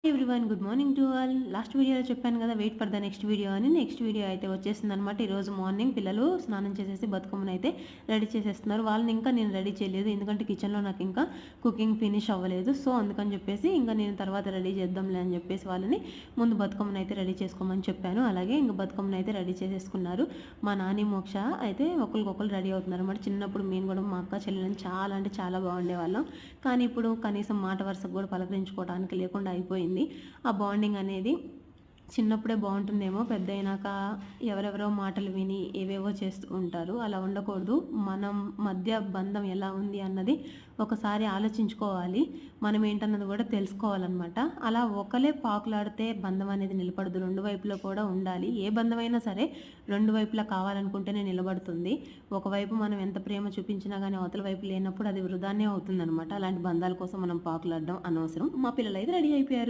Everyone good morning to all. Last వీడియోలో చెప్పాను కదా wait for the next video అని. నెక్స్ట్ వీడియో అయితే వచ్చేసిందనమాట. ఈరోజు మార్నింగ్ పిల్లలు స్నానం చేసేసి బతుకమ్మను అయితే రెడీ చేసేస్తున్నారు. వాళ్ళని ఇంకా నేను రెడీ చేయలేదు, ఎందుకంటే కిచెన్లో నాకు ఇంకా కుకింగ్ ఫినిష్ అవ్వలేదు. సో అందుకని చెప్పేసి ఇంకా నేను తర్వాత రెడీ చేద్దాంలే అని చెప్పేసి వాళ్ళని ముందు బతుకమ్మను అయితే రెడీ చేసుకోమని చెప్పాను. అలాగే ఇంకా బతుకమ్మను అయితే రెడీ చేసేసుకున్నారు. మా నాని మోక్ష అయితే ఒకరికొకరు రెడీ అవుతున్నారు అనమాట. చిన్నప్పుడు మేము కూడా మా అక్క చెల్లెలని చాలా అంటే చాలా బాగుండేవాళ్ళం. కానీ ఇప్పుడు కనీసం మాట వరుసకు కూడా పలకరించుకోవడానికి లేకుండా అయిపోయింది. ఆ బాండింగ్ అనేది చిన్నప్పుడే బాగుంటుందేమో, పెద్ద అయినాక ఎవరెవరో మాటలు విని ఏవేవో చేస్తూ ఉంటారు. అలా ఉండకూడదు. మనం మధ్య బంధం ఎలా ఉంది అన్నది ఒకసారి ఆలోచించుకోవాలి. మనం ఏంటన్నది కూడా తెలుసుకోవాలన్నమాట. అలా ఒకలే పాకులాడితే బంధం అనేది నిలబడదు. రెండు వైపులో కూడా ఉండాలి. ఏ బంధమైనా సరే రెండు వైపులా కావాలనుకుంటేనే నిలబడుతుంది. ఒకవైపు మనం ఎంత ప్రేమ చూపించినా కానీ అవతల వైపు లేనప్పుడు అది వృధానే అవుతుందన్నమాట. అలాంటి బంధాల కోసం మనం పాకులాడడం అనవసరం. మా పిల్లలు అయితే రెడీ అయిపోయారు.